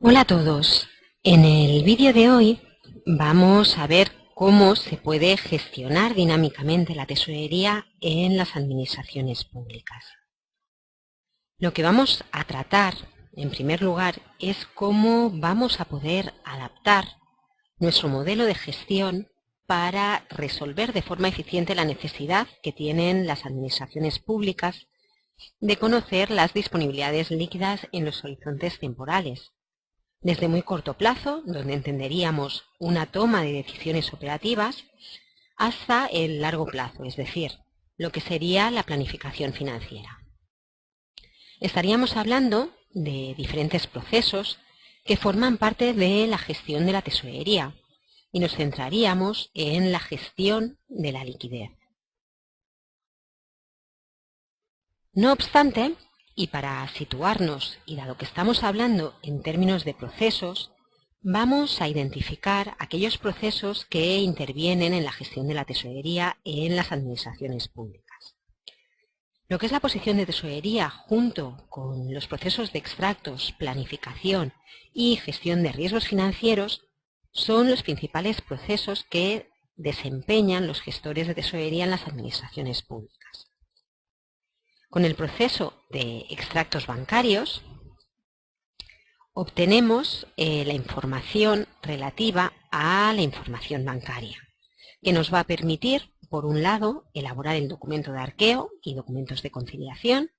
Hola a todos. En el vídeo de hoy vamos a ver cómo se puede gestionar dinámicamente la tesorería en las administraciones públicas. Lo que vamos a tratar, en primer lugar, es cómo vamos a poder adaptar nuestro modelo de gestión para resolver de forma eficiente la necesidad que tienen las administraciones públicas de conocer las disponibilidades líquidas en los horizontes temporales. Desde muy corto plazo, donde entenderíamos una toma de decisiones operativas, hasta el largo plazo, es decir, lo que sería la planificación financiera. Estaríamos hablando de diferentes procesos que forman parte de la gestión de la tesorería y nos centraríamos en la gestión de la liquidez. No obstante, y para situarnos, y dado que estamos hablando en términos de procesos, vamos a identificar aquellos procesos que intervienen en la gestión de la tesorería en las administraciones públicas. Lo que es la posición de tesorería junto con los procesos de extractos, planificación y gestión de riesgos financieros son los principales procesos que desempeñan los gestores de tesorería en las administraciones públicas. Con el proceso de extractos bancarios obtenemos la información relativa a la información bancaria, que nos va a permitir, por un lado, elaborar el documento de arqueo y documentos de conciliación,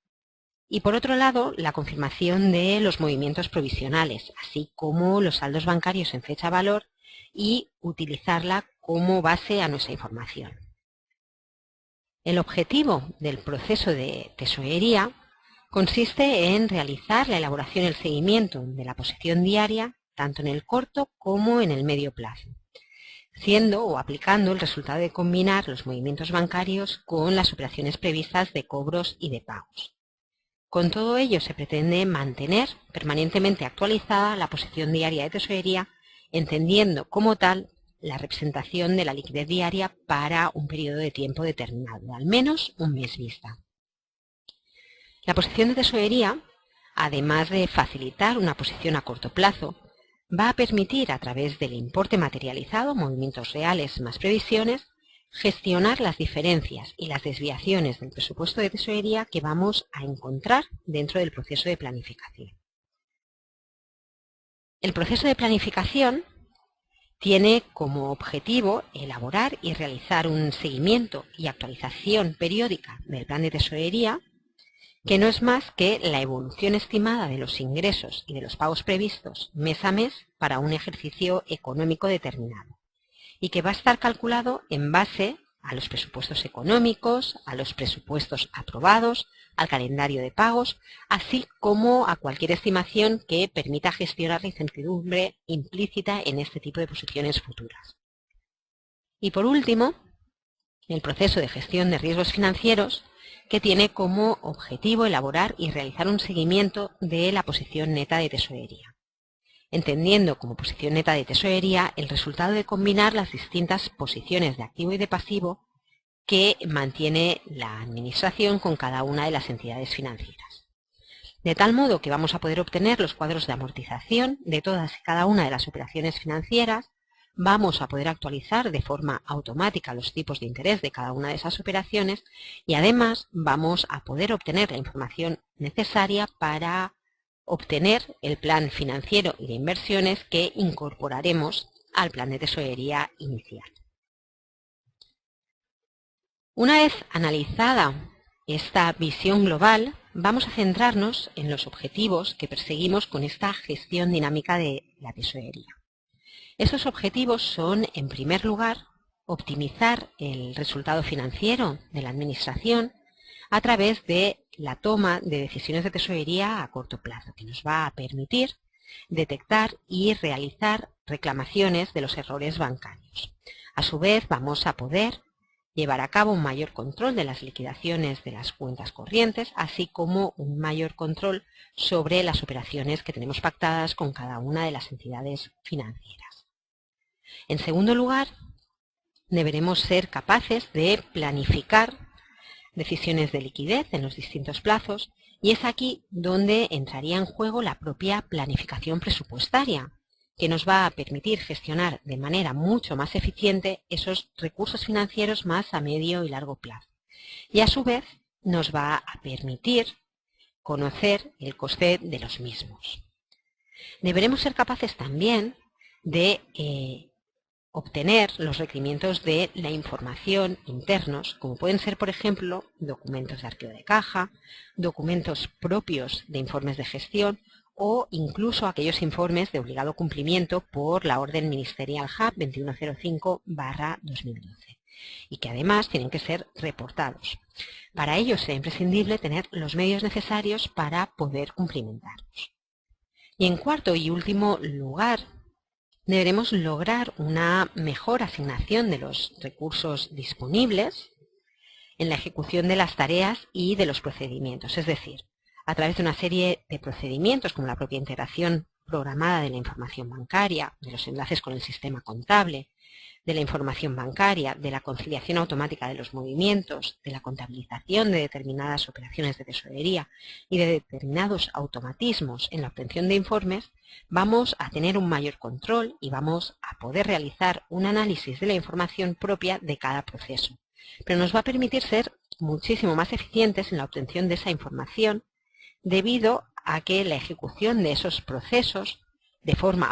y por otro lado, la confirmación de los movimientos provisionales, así como los saldos bancarios en fecha valor, y utilizarla como base a nuestra información. El objetivo del proceso de tesorería consiste en realizar la elaboración y el seguimiento de la posición diaria, tanto en el corto como en el medio plazo, siendo o aplicando el resultado de combinar los movimientos bancarios con las operaciones previstas de cobros y de pagos. Con todo ello se pretende mantener permanentemente actualizada la posición diaria de tesorería, entendiendo como tal la representación de la liquidez diaria para un periodo de tiempo determinado, al menos un mes vista. La posición de tesorería, además de facilitar una posición a corto plazo, va a permitir, a través del importe materializado, movimientos reales más previsiones, gestionar las diferencias y las desviaciones del presupuesto de tesorería que vamos a encontrar dentro del proceso de planificación. El proceso de planificación tiene como objetivo elaborar y realizar un seguimiento y actualización periódica del plan de tesorería, que no es más que la evolución estimada de los ingresos y de los pagos previstos mes a mes para un ejercicio económico determinado, y que va a estar calculado en base a los presupuestos económicos, a los presupuestos aprobados, al calendario de pagos, así como a cualquier estimación que permita gestionar la incertidumbre implícita en este tipo de posiciones futuras. Y por último, el proceso de gestión de riesgos financieros, que tiene como objetivo elaborar y realizar un seguimiento de la posición neta de tesorería, entendiendo como posición neta de tesorería el resultado de combinar las distintas posiciones de activo y de pasivo que mantiene la administración con cada una de las entidades financieras. De tal modo que vamos a poder obtener los cuadros de amortización de todas y cada una de las operaciones financieras, vamos a poder actualizar de forma automática los tipos de interés de cada una de esas operaciones y además vamos a poder obtener la información necesaria para obtener el plan financiero y de inversiones que incorporaremos al plan de tesorería inicial. Una vez analizada esta visión global, vamos a centrarnos en los objetivos que perseguimos con esta gestión dinámica de la tesorería. Estos objetivos son, en primer lugar, optimizar el resultado financiero de la administración a través de la toma de decisiones de tesorería a corto plazo, que nos va a permitir detectar y realizar reclamaciones de los errores bancarios. A su vez, vamos a poder llevar a cabo un mayor control de las liquidaciones de las cuentas corrientes, así como un mayor control sobre las operaciones que tenemos pactadas con cada una de las entidades financieras. En segundo lugar, deberemos ser capaces de planificar decisiones de liquidez en los distintos plazos Y es aquí donde entraría en juego la propia planificación presupuestaria, que nos va a permitir gestionar de manera mucho más eficiente esos recursos financieros más a medio y largo plazo. Y a su vez nos va a permitir conocer el coste de los mismos. Deberemos ser capaces también de obtener los requerimientos de la información internos, como pueden ser, por ejemplo, documentos de arqueo de caja, documentos propios de informes de gestión o incluso aquellos informes de obligado cumplimiento por la Orden Ministerial HAP 2105/2012 y que además tienen que ser reportados. Para ello será imprescindible tener los medios necesarios para poder cumplimentarlos. Y en cuarto y último lugar, deberemos lograr una mejor asignación de los recursos disponibles en la ejecución de las tareas y de los procedimientos, es decir, a través de una serie de procedimientos como la propia integración programada de la información bancaria, de los enlaces con el sistema contable, de la información bancaria, de la conciliación automática de los movimientos, de la contabilización de determinadas operaciones de tesorería y de determinados automatismos en la obtención de informes, vamos a tener un mayor control y vamos a poder realizar un análisis de la información propia de cada proceso. Pero nos va a permitir ser muchísimo más eficientes en la obtención de esa información debido a que la ejecución de esos procesos de forma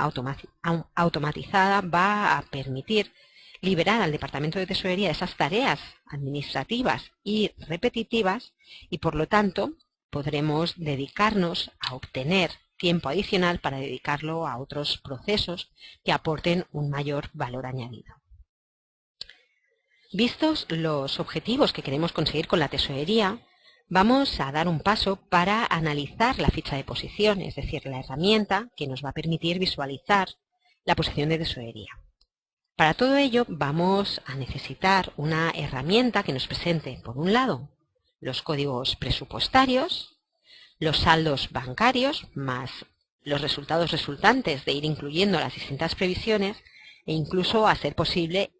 automatizada va a permitir liberar al Departamento de Tesorería de esas tareas administrativas y repetitivas y por lo tanto podremos dedicarnos a obtener tiempo adicional para dedicarlo a otros procesos que aporten un mayor valor añadido. Vistos los objetivos que queremos conseguir con la tesorería, vamos a dar un paso para analizar la ficha de posición, es decir, la herramienta que nos va a permitir visualizar la posición de tesorería. Para todo ello vamos a necesitar una herramienta que nos presente, por un lado, los códigos presupuestarios, los saldos bancarios, más los resultados resultantes de ir incluyendo las distintas previsiones e incluso, a ser posible,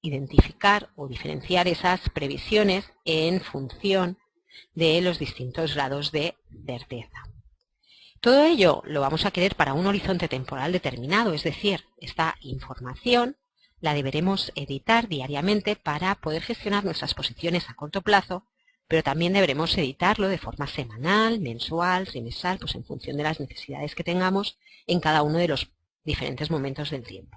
identificar o diferenciar esas previsiones en función de los distintos grados de certeza. Todo ello lo vamos a querer para un horizonte temporal determinado, es decir, esta información la deberemos editar diariamente para poder gestionar nuestras posiciones a corto plazo, pero también deberemos editarlo de forma semanal, mensual, trimestral, pues en función de las necesidades que tengamos en cada uno de los diferentes momentos del tiempo.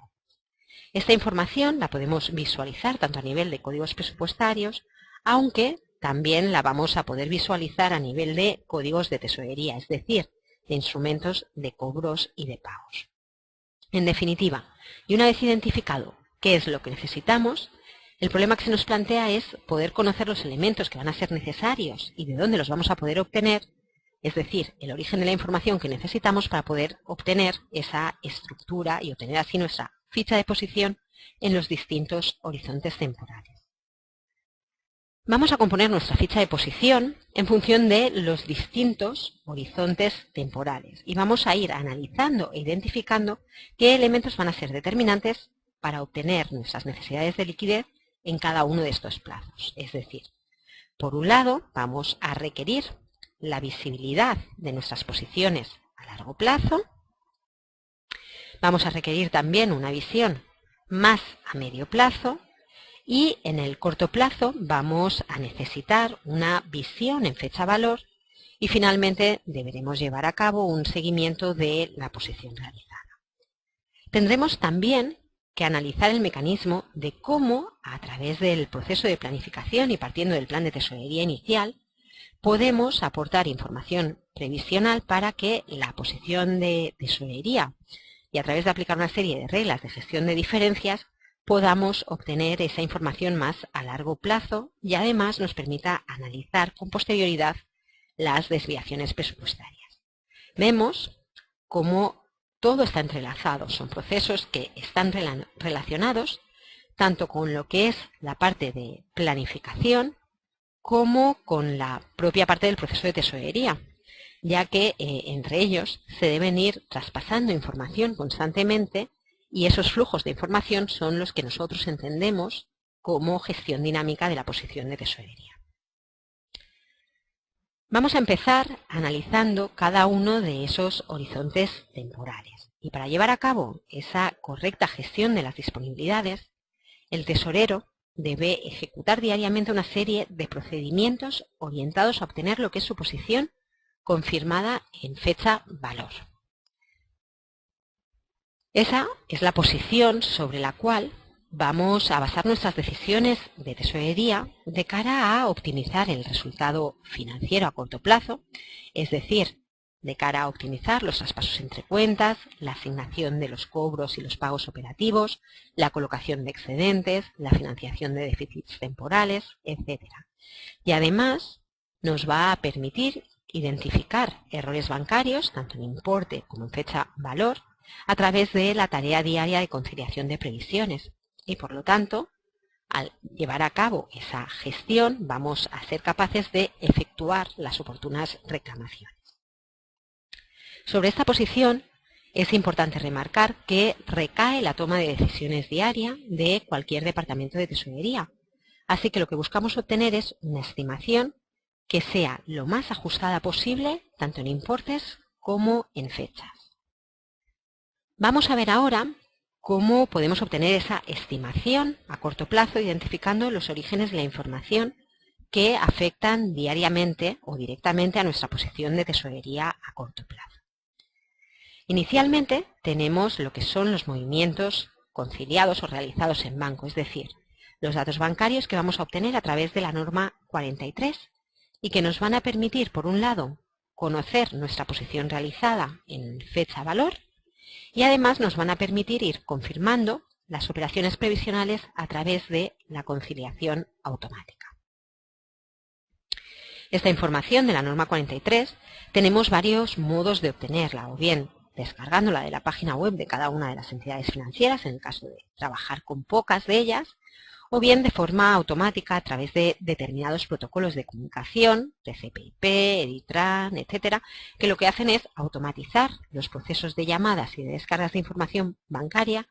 Esta información la podemos visualizar tanto a nivel de códigos presupuestarios, aunque también la vamos a poder visualizar a nivel de códigos de tesorería, es decir, de instrumentos de cobros y de pagos. En definitiva, y una vez identificado qué es lo que necesitamos, el problema que se nos plantea es poder conocer los elementos que van a ser necesarios y de dónde los vamos a poder obtener, es decir, el origen de la información que necesitamos para poder obtener esa estructura y obtener así nuestra ficha de posición en los distintos horizontes temporales. Vamos a componer nuestra ficha de posición en función de los distintos horizontes temporales y vamos a ir analizando e identificando qué elementos van a ser determinantes para obtener nuestras necesidades de liquidez en cada uno de estos plazos. Es decir, por un lado vamos a requerir la visibilidad de nuestras posiciones a largo plazo, vamos a requerir también una visión más a medio plazo y en el corto plazo vamos a necesitar una visión en fecha valor y finalmente deberemos llevar a cabo un seguimiento de la posición realizada. Tendremos también que analizar el mecanismo de cómo, a través del proceso de planificación y partiendo del plan de tesorería inicial, podemos aportar información previsional para que la posición de tesorería y a través de aplicar una serie de reglas de gestión de diferencias podamos obtener esa información más a largo plazo y además nos permita analizar con posterioridad las desviaciones presupuestarias. Vemos cómo todo está entrelazado, son procesos que están relacionados tanto con lo que es la parte de planificación como con la propia parte del proceso de tesorería, ya que entre ellos se deben ir traspasando información constantemente y esos flujos de información son los que nosotros entendemos como gestión dinámica de la posición de tesorería. Vamos a empezar analizando cada uno de esos horizontes temporales. Y para llevar a cabo esa correcta gestión de las disponibilidades, el tesorero debe ejecutar diariamente una serie de procedimientos orientados a obtener lo que es su posición confirmada en fecha valor. Esa es la posición sobre la cual vamos a basar nuestras decisiones de tesorería de cara a optimizar el resultado financiero a corto plazo, es decir, de cara a optimizar los traspasos entre cuentas, la asignación de los cobros y los pagos operativos, la colocación de excedentes, la financiación de déficits temporales, etc. Y además nos va a permitir identificar errores bancarios, tanto en importe como en fecha valor, a través de la tarea diaria de conciliación de previsiones. Y por lo tanto, al llevar a cabo esa gestión, vamos a ser capaces de efectuar las oportunas reclamaciones. Sobre esta posición es importante remarcar que recae la toma de decisiones diaria de cualquier departamento de tesorería. Así que lo que buscamos obtener es una estimación que sea lo más ajustada posible, tanto en importes como en fechas. Vamos a ver ahora cómo podemos obtener esa estimación a corto plazo identificando los orígenes de la información que afectan diariamente o directamente a nuestra posición de tesorería a corto plazo. Inicialmente tenemos lo que son los movimientos conciliados o realizados en banco, es decir, los datos bancarios que vamos a obtener a través de la norma 43 y que nos van a permitir, por un lado, conocer nuestra posición realizada en fecha valor y además nos van a permitir ir confirmando las operaciones previsionales a través de la conciliación automática. Esta información de la norma 43 tenemos varios modos de obtenerla, o bien descargándola de la página web de cada una de las entidades financieras, en el caso de trabajar con pocas de ellas, o bien de forma automática a través de determinados protocolos de comunicación, TCP/IP, Editran, etcétera, que lo que hacen es automatizar los procesos de llamadas y de descargas de información bancaria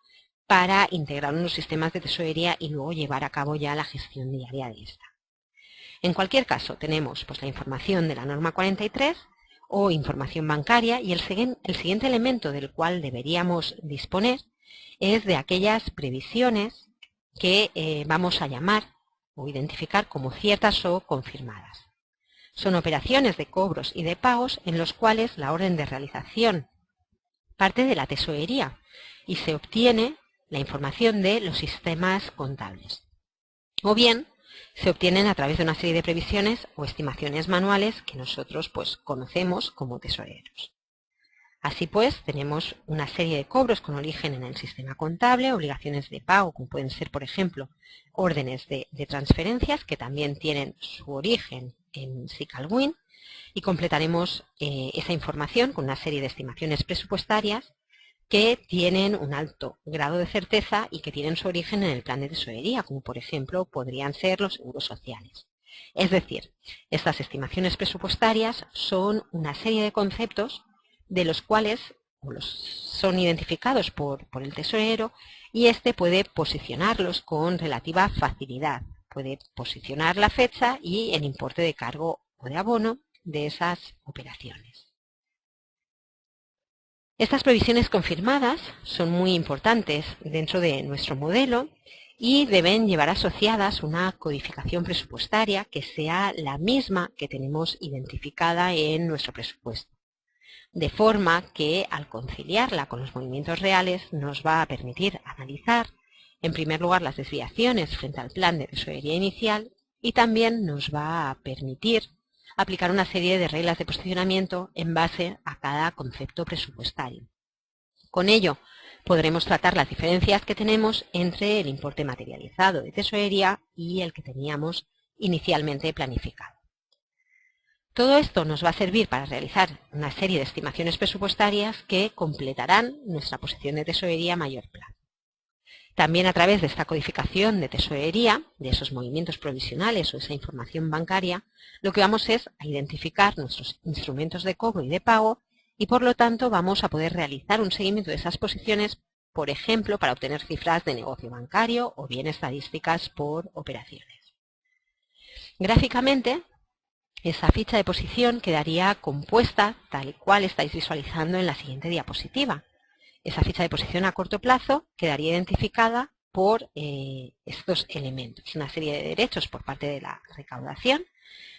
para integrar unos sistemas de tesorería y luego llevar a cabo ya la gestión diaria de esta. En cualquier caso, tenemos pues, la información de la norma 43 o información bancaria y el siguiente elemento del cual deberíamos disponer es de aquellas previsiones que vamos a llamar o identificar como ciertas o confirmadas. Son operaciones de cobros y de pagos en los cuales la orden de realización parte de la tesorería y se obtiene la información de los sistemas contables. O bien se obtienen a través de una serie de previsiones o estimaciones manuales que nosotros pues, conocemos como tesoreros. Así pues, tenemos una serie de cobros con origen en el sistema contable, obligaciones de pago, como pueden ser, por ejemplo, órdenes de transferencias, que también tienen su origen en SICALWIN, y completaremos esa información con una serie de estimaciones presupuestarias que tienen un alto grado de certeza y que tienen su origen en el plan de tesorería, como por ejemplo podrían ser los seguros sociales. Es decir, estas estimaciones presupuestarias son una serie de conceptos de los cuales son identificados por el tesorero y éste puede posicionarlos con relativa facilidad. Puede posicionar la fecha y el importe de cargo o de abono de esas operaciones. Estas previsiones confirmadas son muy importantes dentro de nuestro modelo y deben llevar asociadas una codificación presupuestaria que sea la misma que tenemos identificada en nuestro presupuesto. De forma que al conciliarla con los movimientos reales nos va a permitir analizar, en primer lugar, las desviaciones frente al plan de tesorería inicial y también nos va a permitir aplicar una serie de reglas de posicionamiento en base a cada concepto presupuestario. Con ello, podremos tratar las diferencias que tenemos entre el importe materializado de tesorería y el que teníamos inicialmente planificado. Todo esto nos va a servir para realizar una serie de estimaciones presupuestarias que completarán nuestra posición de tesorería a mayor plazo. También a través de esta codificación de tesorería, de esos movimientos provisionales o esa información bancaria, lo que vamos es a identificar nuestros instrumentos de cobro y de pago y por lo tanto vamos a poder realizar un seguimiento de esas posiciones, por ejemplo, para obtener cifras de negocio bancario o bien estadísticas por operaciones. Gráficamente, Esa ficha de posición quedaría compuesta tal y cual estáis visualizando en la siguiente diapositiva. Esa ficha de posición a corto plazo quedaría identificada por estos elementos. Una serie de derechos por parte de la recaudación,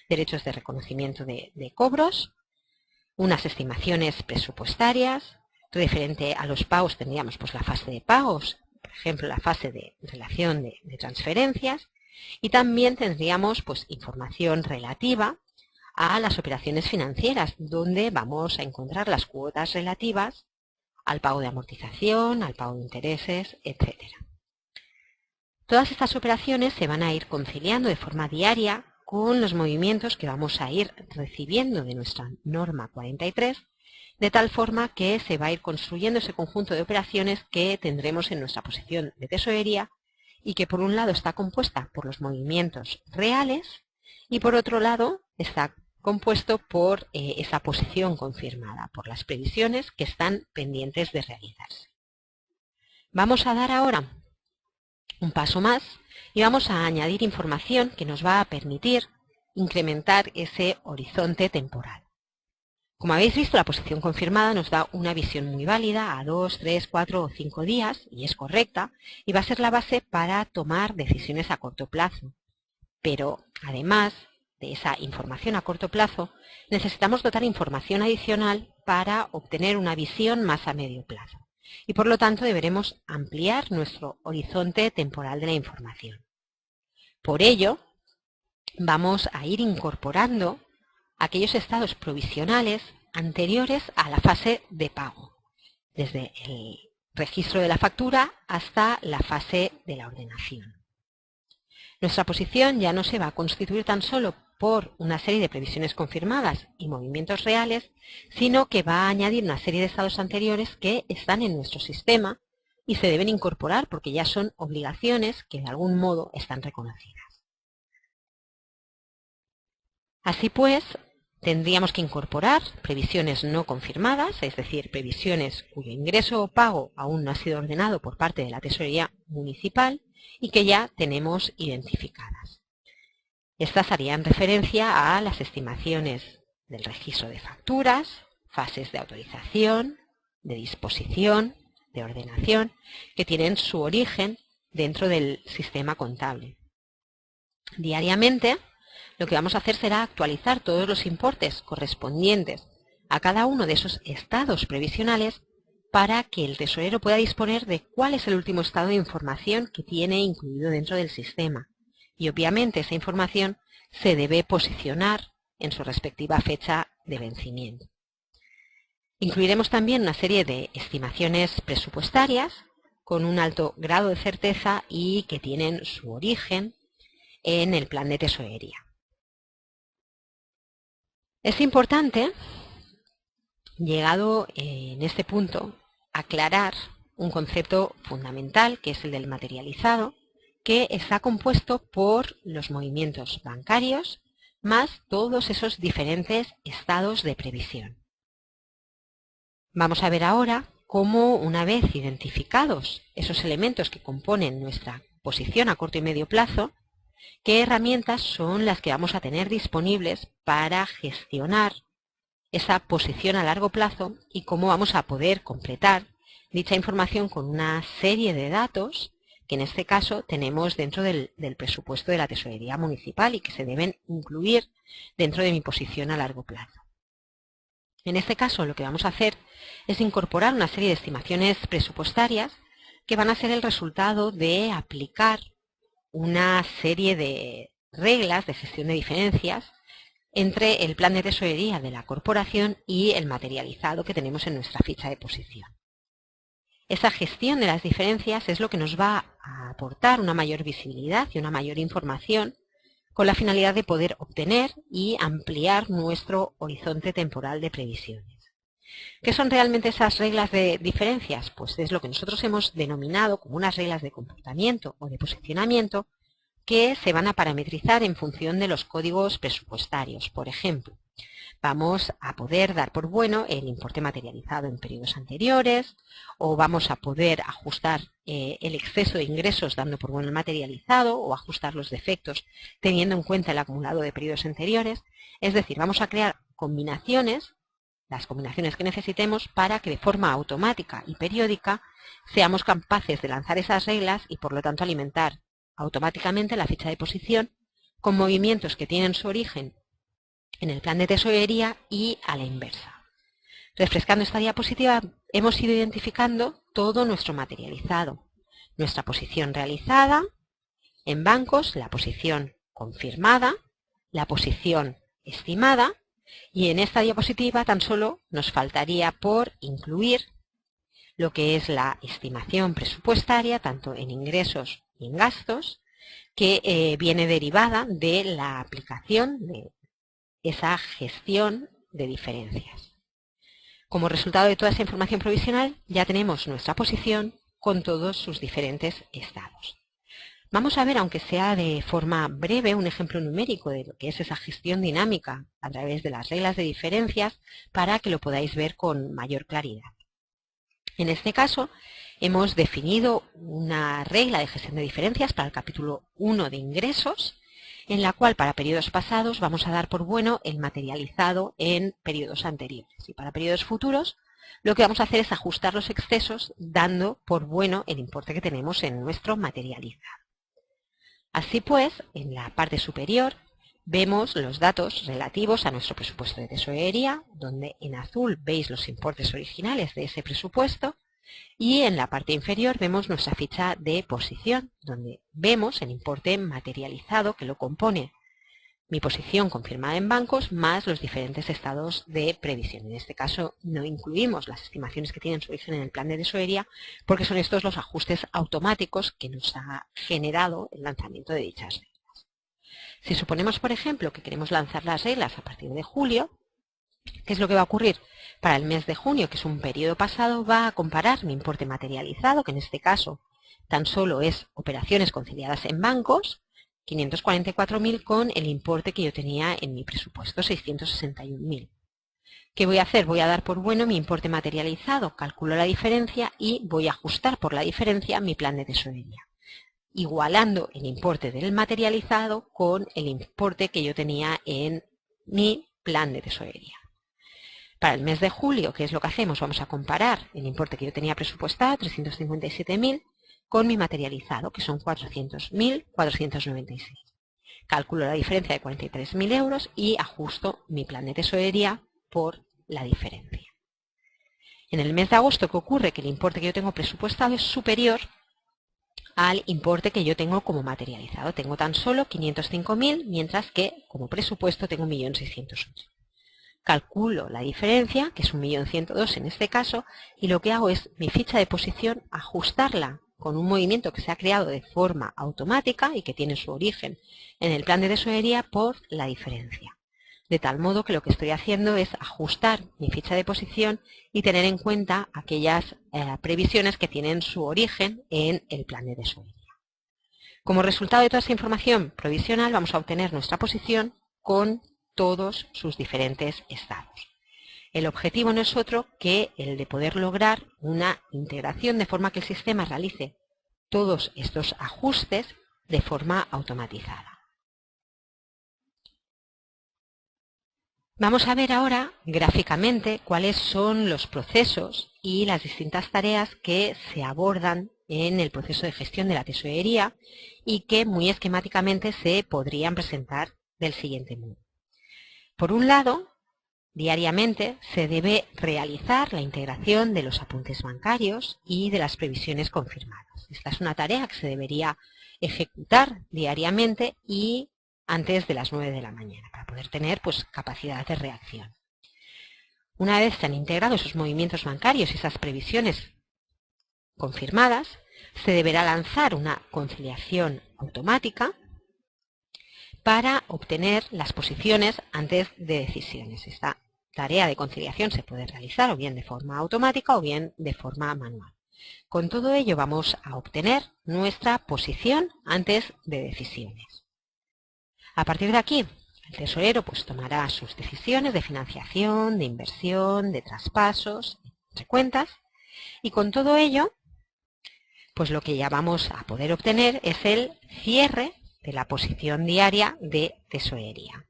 derechos de reconocimiento de cobros, unas estimaciones presupuestarias. Referente a los pagos tendríamos pues la fase de pagos, por ejemplo la fase de relación de transferencias, y también tendríamos pues información relativa a las operaciones financieras, donde vamos a encontrar las cuotas relativas al pago de amortización, al pago de intereses, etc. Todas estas operaciones se van a ir conciliando de forma diaria con los movimientos que vamos a ir recibiendo de nuestra norma 43, de tal forma que se va a ir construyendo ese conjunto de operaciones que tendremos en nuestra posición de tesorería y que por un lado está compuesta por los movimientos reales y por otro lado está compuesto por esa posición confirmada, por las previsiones que están pendientes de realizarse. Vamos a dar ahora un paso más y vamos a añadir información que nos va a permitir incrementar ese horizonte temporal. Como habéis visto, la posición confirmada nos da una visión muy válida a 2, 3, 4 o 5 días y es correcta y va a ser la base para tomar decisiones a corto plazo. Pero además de esa información a corto plazo, necesitamos dotar información adicional para obtener una visión más a medio plazo. Y por lo tanto deberemos ampliar nuestro horizonte temporal de la información. Por ello, vamos a ir incorporando aquellos estados provisionales anteriores a la fase de pago, desde el registro de la factura hasta la fase de la ordenación. Nuestra posición ya no se va a constituir tan solo por una serie de previsiones confirmadas y movimientos reales, sino que va a añadir una serie de estados anteriores que están en nuestro sistema y se deben incorporar porque ya son obligaciones que de algún modo están reconocidas. Así pues, tendríamos que incorporar previsiones no confirmadas, es decir, previsiones cuyo ingreso o pago aún no ha sido ordenado por parte de la Tesorería Municipal y que ya tenemos identificadas. Estas harían referencia a las estimaciones del registro de facturas, fases de autorización, de disposición, de ordenación, que tienen su origen dentro del sistema contable. Diariamente, lo que vamos a hacer será actualizar todos los importes correspondientes a cada uno de esos estados previsionales para que el tesorero pueda disponer de cuál es el último estado de información que tiene incluido dentro del sistema. Y obviamente esa información se debe posicionar en su respectiva fecha de vencimiento. Incluiremos también una serie de estimaciones presupuestarias con un alto grado de certeza y que tienen su origen en el plan de tesorería. Es importante, llegado en este punto, aclarar un concepto fundamental que es el del materializado, que está compuesto por los movimientos bancarios más todos esos diferentes estados de previsión. Vamos a ver ahora cómo, una vez identificados esos elementos que componen nuestra posición a corto y medio plazo, qué herramientas son las que vamos a tener disponibles para gestionar esa posición a largo plazo y cómo vamos a poder completar dicha información con una serie de datos que en este caso tenemos dentro del presupuesto de la Tesorería Municipal y que se deben incluir dentro de mi posición a largo plazo. En este caso lo que vamos a hacer es incorporar una serie de estimaciones presupuestarias que van a ser el resultado de aplicar una serie de reglas de gestión de diferencias entre el plan de tesorería de la corporación y el materializado que tenemos en nuestra ficha de posición. Esa gestión de las diferencias es lo que nos va a aportar una mayor visibilidad y una mayor información con la finalidad de poder obtener y ampliar nuestro horizonte temporal de previsiones. ¿Qué son realmente esas reglas de diferencias? Pues es lo que nosotros hemos denominado como unas reglas de comportamiento o de posicionamiento que se van a parametrizar en función de los códigos presupuestarios. Por ejemplo, Vamos a poder dar por bueno el importe materializado en periodos anteriores, o vamos a poder ajustar el exceso de ingresos dando por bueno el materializado, o ajustar los defectos teniendo en cuenta el acumulado de periodos anteriores. Es decir, vamos a crear combinaciones, las combinaciones que necesitemos, para que de forma automática y periódica seamos capaces de lanzar esas reglas y por lo tanto alimentar automáticamente la ficha de posición con movimientos que tienen su origen en el plan de tesorería y a la inversa. Refrescando esta diapositiva, hemos ido identificando todo nuestro materializado, nuestra posición realizada en bancos, la posición confirmada, la posición estimada, y en esta diapositiva tan solo nos faltaría por incluir lo que es la estimación presupuestaria, tanto en ingresos y en gastos, que viene derivada de la aplicación de esa gestión de diferencias. Como resultado de toda esa información provisional, ya tenemos nuestra posición con todos sus diferentes estados. Vamos a ver, aunque sea de forma breve, un ejemplo numérico de lo que es esa gestión dinámica a través de las reglas de diferencias para que lo podáis ver con mayor claridad. En este caso, hemos definido una regla de gestión de diferencias para el capítulo 1 de ingresos, en la cual para periodos pasados vamos a dar por bueno el materializado en periodos anteriores. Y para periodos futuros lo que vamos a hacer es ajustar los excesos dando por bueno el importe que tenemos en nuestro materializado. Así pues, en la parte superior vemos los datos relativos a nuestro presupuesto de tesorería, donde en azul veis los importes originales de ese presupuesto, y en la parte inferior vemos nuestra ficha de posición, donde vemos el importe materializado que lo compone mi posición confirmada en bancos más los diferentes estados de previsión. En este caso no incluimos las estimaciones que tienen su origen en el plan de tesorería, porque son estos los ajustes automáticos que nos ha generado el lanzamiento de dichas reglas. Si suponemos, por ejemplo, que queremos lanzar las reglas a partir de julio, ¿qué es lo que va a ocurrir? Para el mes de junio, que es un periodo pasado, va a comparar mi importe materializado, que en este caso tan solo es operaciones conciliadas en bancos, 544.000, con el importe que yo tenía en mi presupuesto, 661.000. ¿Qué voy a hacer? Voy a dar por bueno mi importe materializado, calculo la diferencia y voy a ajustar por la diferencia mi plan de tesorería, igualando el importe del materializado con el importe que yo tenía en mi plan de tesorería. Para el mes de julio, ¿qué es lo que hacemos? Vamos a comparar el importe que yo tenía presupuestado, 357.000, con mi materializado, que son 400.496. Calculo la diferencia de 43.000 euros y ajusto mi plan de tesorería por la diferencia. En el mes de agosto, ¿qué ocurre? Que el importe que yo tengo presupuestado es superior al importe que yo tengo como materializado. Tengo tan solo 505.000, mientras que como presupuesto tengo 1.608.000. Calculo la diferencia, que es 1.102.000 en este caso, y lo que hago es mi ficha de posición ajustarla con un movimiento que se ha creado de forma automática y que tiene su origen en el plan de tesorería por la diferencia. De tal modo que lo que estoy haciendo es ajustar mi ficha de posición y tener en cuenta aquellas previsiones que tienen su origen en el plan de tesorería. Como resultado de toda esa información provisional, vamos a obtener nuestra posición con todos sus diferentes estados. El objetivo no es otro que el de poder lograr una integración de forma que el sistema realice todos estos ajustes de forma automatizada. Vamos a ver ahora gráficamente cuáles son los procesos y las distintas tareas que se abordan en el proceso de gestión de la tesorería y que muy esquemáticamente se podrían presentar del siguiente modo. Por un lado, diariamente se debe realizar la integración de los apuntes bancarios y de las previsiones confirmadas. Esta es una tarea que se debería ejecutar diariamente y antes de las 9 de la mañana para poder tener capacidad de reacción. Una vez se han integrado esos movimientos bancarios y esas previsiones confirmadas, se deberá lanzar una conciliación automática para obtener las posiciones antes de decisiones. Esta tarea de conciliación se puede realizar o bien de forma automática o bien de forma manual. Con todo ello vamos a obtener nuestra posición antes de decisiones. A partir de aquí, El tesorero pues tomará sus decisiones de financiación, de inversión, de traspasos entre cuentas, y con todo ello pues lo que ya vamos a poder obtener es el cierre de la posición diaria de tesorería,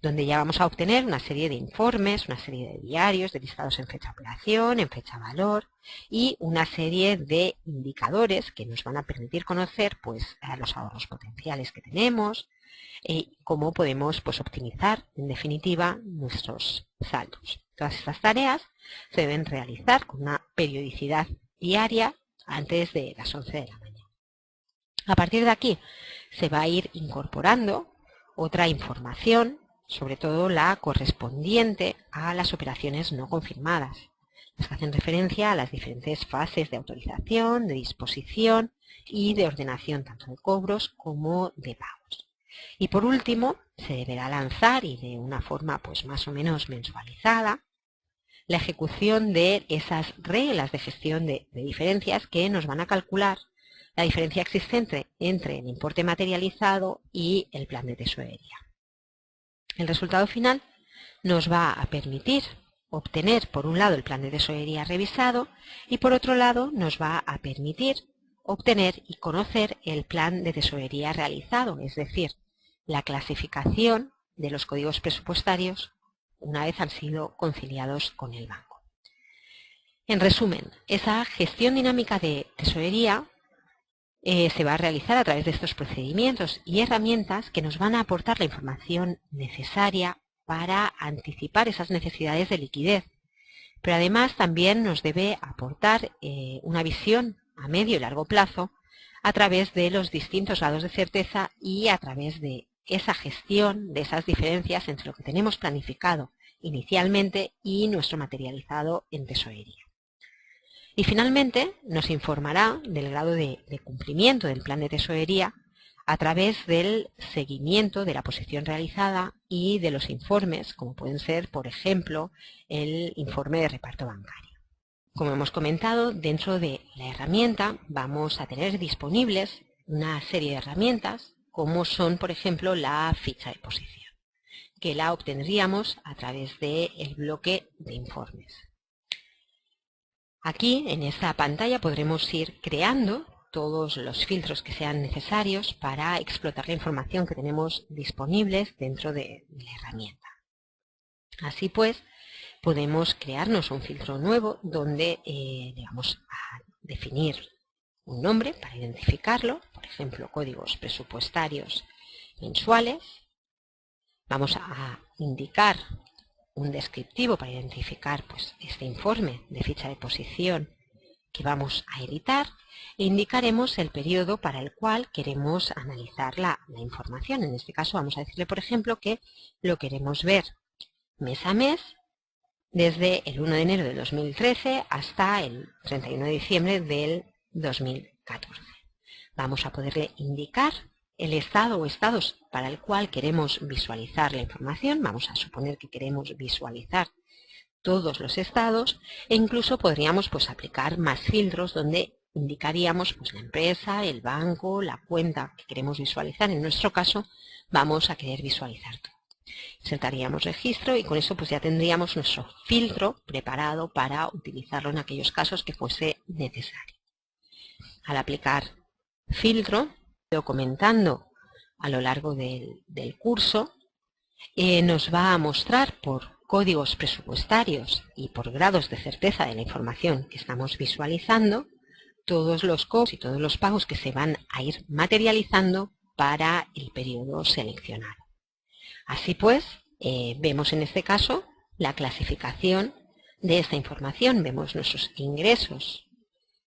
donde ya vamos a obtener una serie de informes, una serie de diarios, de listados en fecha operación, en fecha valor y una serie de indicadores que nos van a permitir conocer pues los ahorros potenciales que tenemos y cómo podemos pues optimizar en definitiva nuestros saldos. Todas estas tareas se deben realizar con una periodicidad diaria antes de las 11 de la mañana. A partir de aquí se va a ir incorporando otra información, sobre todo la correspondiente a las operaciones no confirmadas, las que hacen referencia a las diferentes fases de autorización, de disposición y de ordenación tanto de cobros como de pagos. Y por último, se deberá lanzar, y de una forma pues más o menos mensualizada, la ejecución de esas reglas de gestión de diferencias que nos van a calcular la diferencia existente entre el importe materializado y el plan de tesorería. El resultado final nos va a permitir obtener, por un lado, el plan de tesorería revisado y, por otro lado, nos va a permitir obtener y conocer el plan de tesorería realizado, es decir, la clasificación de los códigos presupuestarios una vez han sido conciliados con el banco. En resumen, esa gestión dinámica de tesorería se va a realizar a través de estos procedimientos y herramientas que nos van a aportar la información necesaria para anticipar esas necesidades de liquidez. Pero además también nos debe aportar una visión a medio y largo plazo a través de los distintos grados de certeza y a través de esa gestión de esas diferencias entre lo que tenemos planificado inicialmente y nuestro materializado en tesorería. Y finalmente nos informará del grado de cumplimiento del plan de tesorería a través del seguimiento de la posición realizada y de los informes, como pueden ser, por ejemplo, el informe de reparto bancario. Como hemos comentado, dentro de la herramienta vamos a tener disponibles una serie de herramientas, como son, por ejemplo, la ficha de posición, que la obtendríamos a través del bloque de informes. Aquí, en esta pantalla, podremos ir creando todos los filtros que sean necesarios para explotar la información que tenemos disponibles dentro de la herramienta. Así pues, podemos crearnos un filtro nuevo donde le vamos a definir un nombre para identificarlo, por ejemplo, códigos presupuestarios mensuales. Vamos a indicar un descriptivo para identificar pues, este informe de ficha de posición que vamos a editar e indicaremos el periodo para el cual queremos analizar la información. En este caso vamos a decirle, por ejemplo, que lo queremos ver mes a mes desde el 1 de enero de 2013 hasta el 31 de diciembre del 2014. Vamos a poderle indicar el estado o estados para el cual queremos visualizar la información. Vamos a suponer que queremos visualizar todos los estados e incluso podríamos pues, aplicar más filtros donde indicaríamos pues, la empresa, el banco, la cuenta que queremos visualizar. En nuestro caso vamos a querer visualizar todo. Insertaríamos registro y con eso pues, ya tendríamos nuestro filtro preparado para utilizarlo en aquellos casos que fuese necesario. Al aplicar filtro, comentando a lo largo del curso, nos va a mostrar por códigos presupuestarios y por grados de certeza de la información que estamos visualizando todos los cobros y todos los pagos que se van a ir materializando para el periodo seleccionado. Así pues, vemos en este caso la clasificación de esta información. Vemos nuestros ingresos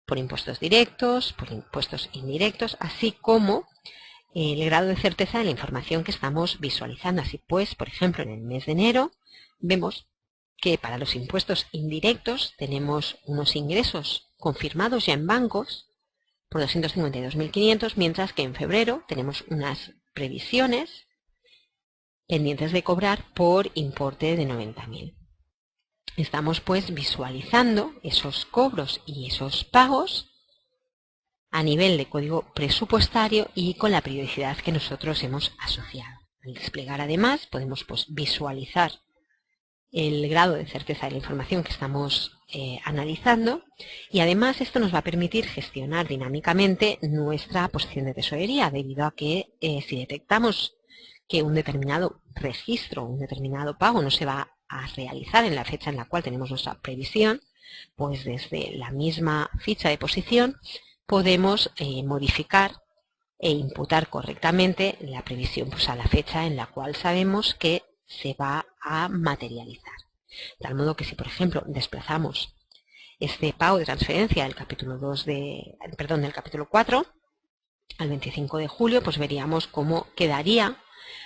por impuestos directos, por impuestos indirectos, así como el grado de certeza de la información que estamos visualizando. Así pues, por ejemplo, en el mes de enero vemos que para los impuestos indirectos tenemos unos ingresos confirmados ya en bancos por 252.500, mientras que en febrero tenemos unas previsiones pendientes de cobrar por importe de 90.000. Estamos pues visualizando esos cobros y esos pagos a nivel de código presupuestario y con la periodicidad que nosotros hemos asociado. Al desplegar además podemos visualizar el grado de certeza de la información que estamos analizando, y además esto nos va a permitir gestionar dinámicamente nuestra posición de tesorería, debido a que si detectamos que un determinado registro, un determinado pago no se va a realizar en la fecha en la cual tenemos nuestra previsión, pues desde la misma ficha de posición podemos modificar e imputar correctamente la previsión a la fecha en la cual sabemos que se va a materializar. De tal modo que si, por ejemplo, desplazamos este pago de transferencia del capítulo 4 al 25 de julio, pues veríamos cómo quedaría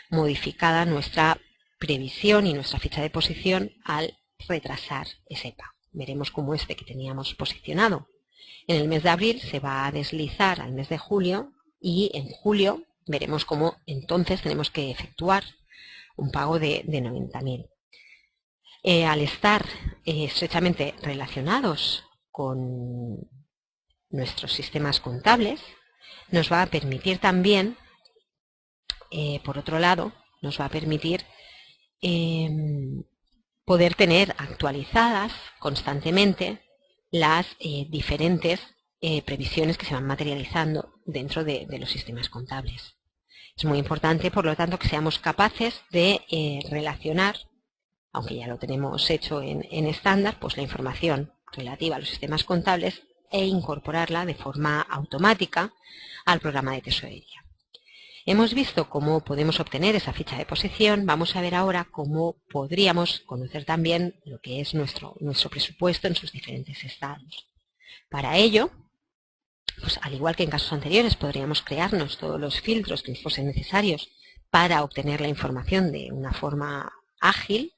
modificada nuestra previsión y nuestra ficha de posición al retrasar ese pago. Veremos cómo este que teníamos posicionado en el mes de abril se va a deslizar al mes de julio, y en julio veremos cómo entonces tenemos que efectuar un pago de 90.000. Al estar estrechamente relacionados con nuestros sistemas contables, nos va a permitir también, por otro lado, nos va a permitir poder tener actualizadas constantemente las diferentes previsiones que se van materializando dentro de los sistemas contables. Es muy importante, por lo tanto, que seamos capaces de relacionar, aunque ya lo tenemos hecho en estándar, pues la información relativa a los sistemas contables e incorporarla de forma automática al programa de tesorería. Hemos visto cómo podemos obtener esa ficha de posición. Vamos a ver ahora cómo podríamos conocer también lo que es nuestro presupuesto en sus diferentes estados. Para ello, pues al igual que en casos anteriores, podríamos crearnos todos los filtros que fuesen necesarios para obtener la información de una forma ágil.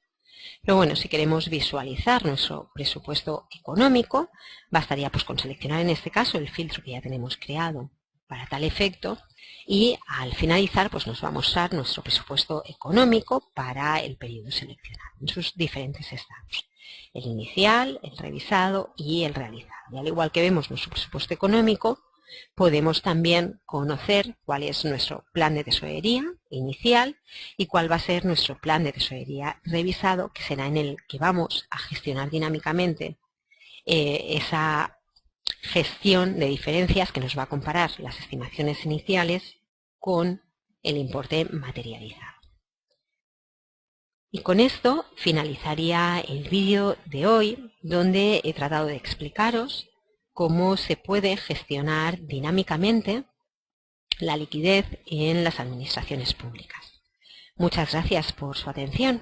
Pero bueno, si queremos visualizar nuestro presupuesto económico, bastaría pues con seleccionar en este caso el filtro que ya tenemos creado para tal efecto, y al finalizar pues nos va a mostrar nuestro presupuesto económico para el periodo seleccionado en sus diferentes estados: el inicial, el revisado y el realizado. Y al igual que vemos nuestro presupuesto económico, podemos también conocer cuál es nuestro plan de tesorería inicial y cuál va a ser nuestro plan de tesorería revisado, que será en el que vamos a gestionar dinámicamente esa gestión de diferencias que nos va a comparar las estimaciones iniciales con el importe materializado. Y con esto finalizaría el vídeo de hoy, donde he tratado de explicaros cómo se puede gestionar dinámicamente la liquidez en las administraciones públicas. Muchas gracias por su atención.